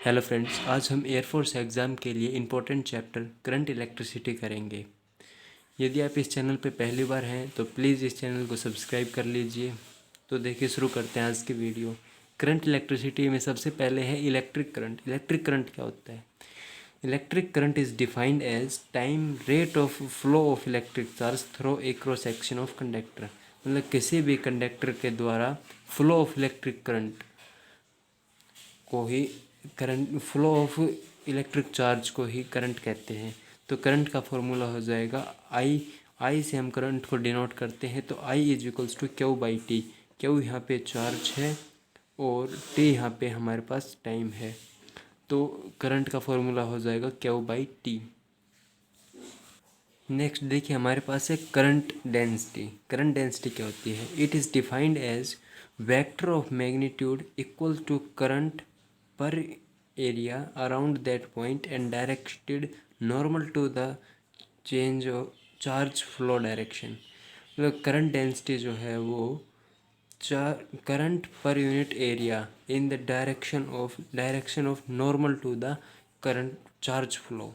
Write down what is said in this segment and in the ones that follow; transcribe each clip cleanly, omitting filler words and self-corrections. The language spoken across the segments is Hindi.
हेलो फ्रेंड्स, आज हम एयरफोर्स एग्ज़ाम के लिए इम्पोर्टेंट चैप्टर करंट इलेक्ट्रिसिटी करेंगे। यदि आप इस चैनल पर पहली बार हैं तो प्लीज़ इस चैनल को सब्सक्राइब कर लीजिए। तो देखिए, शुरू करते हैं आज की वीडियो। करंट इलेक्ट्रिसिटी में सबसे पहले है इलेक्ट्रिक करंट। इलेक्ट्रिक करंट क्या होता है? Electric current is defined as time rate of flow of electric charge through a cross section of conductor. मतलब किसी भी कंडक्टर के द्वारा फ्लो ऑफ इलेक्ट्रिक करंट को ही current, flow of electric charge को ही करंट कहते हैं। तो करंट का फॉर्मूला हो जाएगा आई से हम करंट को डिनोट करते हैं, तो I is equals to Q by T. Q यहाँ पे चार्ज है और टी यहाँ पे हमारे पास टाइम है, तो करंट का फॉर्मूला हो जाएगा क्यू बाई टी। नेक्स्ट देखिए, हमारे पास है करंट डेंसिटी। करंट डेंसिटी क्या होती है? It is defined as vector of magnitude equal to current per area around that point and directed normal to the change of charge flow direction. मतलब करंट डेंसिटी जो है वो current per unit area in the direction of normal to the current charge flow.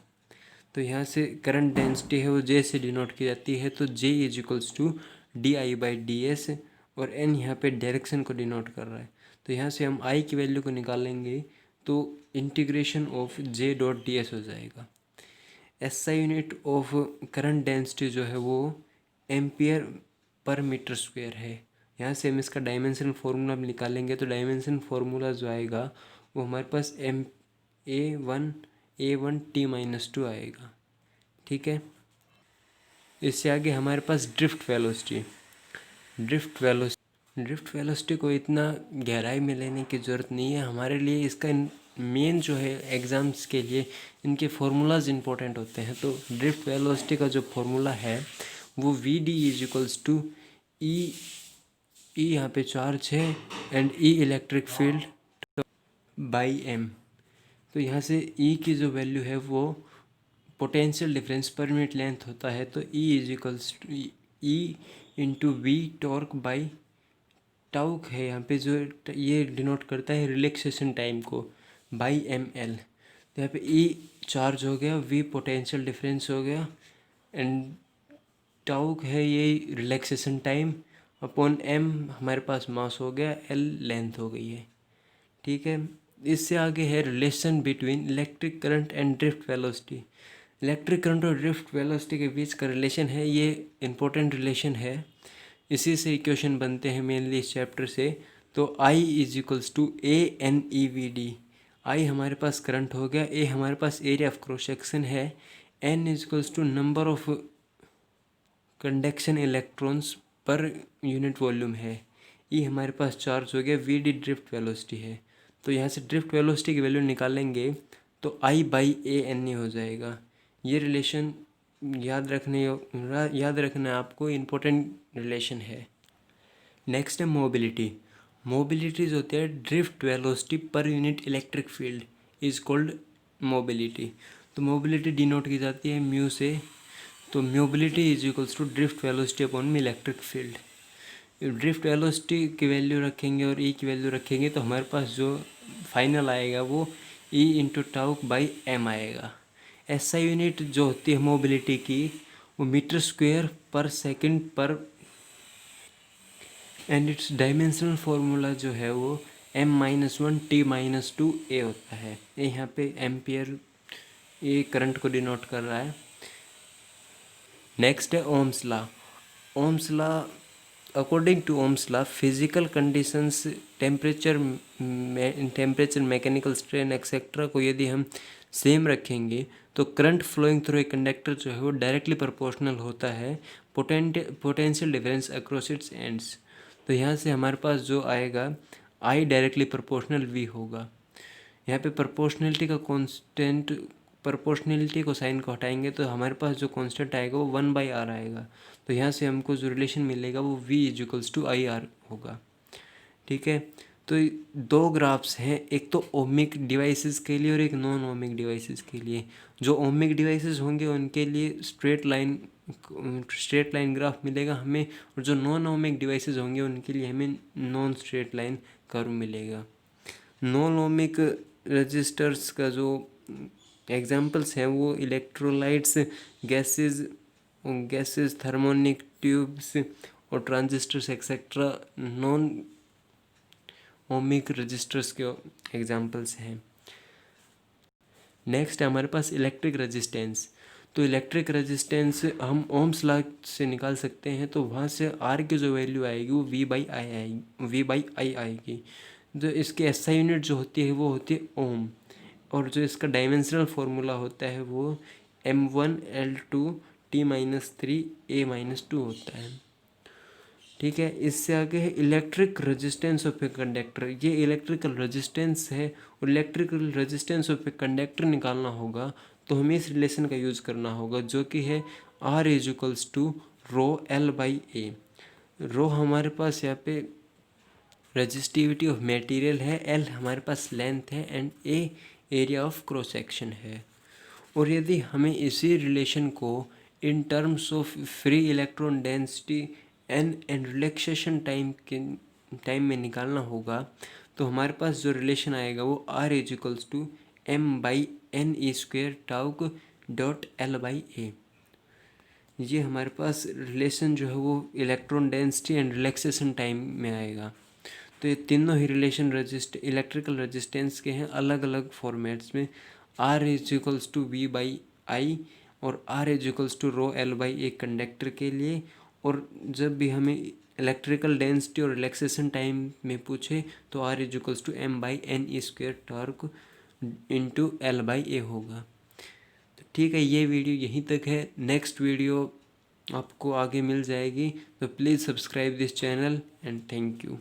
तो यहाँ से करंट डेंसिटी है वो जे से डिनोट की जाती है, तो J is equals to D I by D S, और एन यहाँ पे डायरेक्शन को डिनोट कर रहा है। तो यहाँ से हम आई की वैल्यू को निकालेंगे तो integration of J dot D S हो जाएगा। S I unit of current density जो है वो एम्पियर पर मीटर स्क्वायर है। यहाँ से हम इसका डायमेंशन फार्मूला निकालेंगे, तो डायमेंशन फार्मूला जो आएगा वो हमारे पास ए वन टी-2 आएगा। ठीक है, इससे आगे हमारे पास ड्रिफ्ट वेलोसिटी को इतना गहराई में लेने की ज़रूरत नहीं है हमारे लिए। इसका मेन जो है एग्ज़ाम्स के लिए इनके फार्मूलाज इंपॉर्टेंट होते हैं। तो ड्रिफ्ट वेलोसिटी का जो फार्मूला है वो V D is equals to E यहाँ पे चार्ज है and E electric field by M. तो यहाँ से ई की जो वैल्यू है वो potential difference per unit length होता है, तो E is equals to E into V torque by टाउक है यहाँ पे, जो ये डिनोट करता है रिलैक्सेशन टाइम को, बाई एम एल। तो यहाँ पे ई चार्ज हो गया, वी पोटेंशियल डिफरेंस हो गया एंड टाउक है ये रिलैक्सेशन टाइम, अपॉन एम हमारे पास मास हो गया, एल लेंथ हो गई है। ठीक है, इससे आगे है relation between electric current and drift velocity. Electric current और ड्रिफ्ट वेलोसिटी के बीच का रिलेशन है, ये इंपॉर्टेंट रिलेशन है। इसी से इक्वेशन बनते हैं मेनली इस चैप्टर से। तो I is equals to A N E V D. I हमारे पास करंट हो गया, ए हमारे पास एरिया ऑफ क्रॉस सेक्शन है, N is equals to number of conduction electrons per unit volume है, ई हमारे पास चार्ज हो गया, वी डी ड्रिफ्ट वेलोसिटी है। तो यहाँ से ड्रिफ्ट वेलोसिटी की वैल्यू निकालेंगे तो आई बाई ए एन ई हो जाएगा। ये रिलेशन याद रखना आपको, इम्पोर्टेंट रिलेशन है। नेक्स्ट है मोबिलिटी। मोबिलिटी जो होती है drift velocity per unit electric field is called mobility. तो मोबिलिटी डिनोट की जाती है म्यू से, तो mobility is equals to drift velocity upon में इलेक्ट्रिक फील्ड। ड्रिफ्ट वेलोसिटी की वैल्यू रखेंगे और ई की वैल्यू रखेंगे तो हमारे पास जो फाइनल आएगा वो ई इंटू टाउक बाई एम आएगा। एसआई यूनिट जो होती है मोबिलिटी की वो मीटर स्क्वायर पर सेकंड पर, एंड इट्स डायमेंशनल फार्मूला जो है वो m-1 t-2 a होता है। ये यहाँ पे एम्पियर ये करंट को डिनोट कर रहा है। नेक्स्ट है Ohm's law. Ohm's law, according to Ohm's law physical conditions, temperature, mechanical strain etcetera को यदि हम सेम रखेंगे तो current flowing through a conductor जो है वो डायरेक्टली प्रोपोर्शनल होता है potential difference across its ends. तो यहाँ से हमारे पास जो आएगा आई डायरेक्टली प्रोपोर्शनल वी होगा। यहाँ पे प्रोपोर्शनलिटी का कांस्टेंट, प्रोपोर्शनलिटी को साइन को हटाएंगे तो हमारे पास जो कांस्टेंट आएगा वो 1/r आएगा। तो यहाँ से हमको जो रिलेशन मिलेगा वो v is equals to I R होगा। ठीक है, तो दो ग्राफ्स हैं, एक तो ओमिक डिवाइसेस के लिए और एक नॉन ओमिक डिवाइसेस के लिए। जो ओमिक डिवाइसेस होंगे उनके लिए स्ट्रेट लाइन ग्राफ मिलेगा हमें, और जो नॉन ओमिक डिवाइसेस होंगे उनके लिए हमें नॉन स्ट्रेट लाइन कर्व मिलेगा। नॉन ओमिक रजिस्टर्स का जो एग्जांपल्स हैं वो इलेक्ट्रोलाइट्स, गैसेस, थर्मोनिक ट्यूब्स और transistors etcetera non ohmic resistors के एग्जांपल्स हैं। नेक्स्ट है हमारे पास इलेक्ट्रिक रेजिस्टेंस। तो इलेक्ट्रिक रेजिस्टेंस हम ओम्स लॉ से निकाल सकते हैं, तो वहाँ से आर की जो वैल्यू आएगी वो V/I आएगी। जो इसकी SI यूनिट जो होती है वो होती है ओम, और जो इसका डायमेंशनल फार्मूला होता है वो M1L2T-3A-2 होता है। ठीक है, इससे आगे है electric resistance of a conductor. ये इलेक्ट्रिकल रेजिस्टेंस है, और electrical resistance of a conductor निकालना होगा तो हमें इस रिलेशन का यूज़ करना होगा, जो कि है R=ρL/A। रो हमारे पास यहाँ पे रेजिस्टिविटी ऑफ मटेरियल है, L हमारे पास लेंथ है, and A area of cross section है। और यदि हमें इसी रिलेशन को in terms of free electron density and relaxation time में निकालना होगा, तो हमारे पास जो रिलेशन आएगा वो R=m/ne²τ/L/A। ये हमारे पास रिलेशन जो है वो electron density and relaxation time में आएगा। तो ये तीनों ही रिलेशन इलेक्ट्रिकल रेजिस्टेंस के हैं अलग अलग फॉर्मेट्स में। R=V/I और R=ρL/A कंडक्टर के लिए, और जब भी हमें इलेक्ट्रिकल डेंसिटी और रिलैक्सेशन टाइम में पूछे तो R=m/ne²τ/L/A होगा। तो ठीक है, ये वीडियो यहीं तक है। नेक्स्ट वीडियो आपको आगे मिल जाएगी, तो please subscribe this channel and thank you.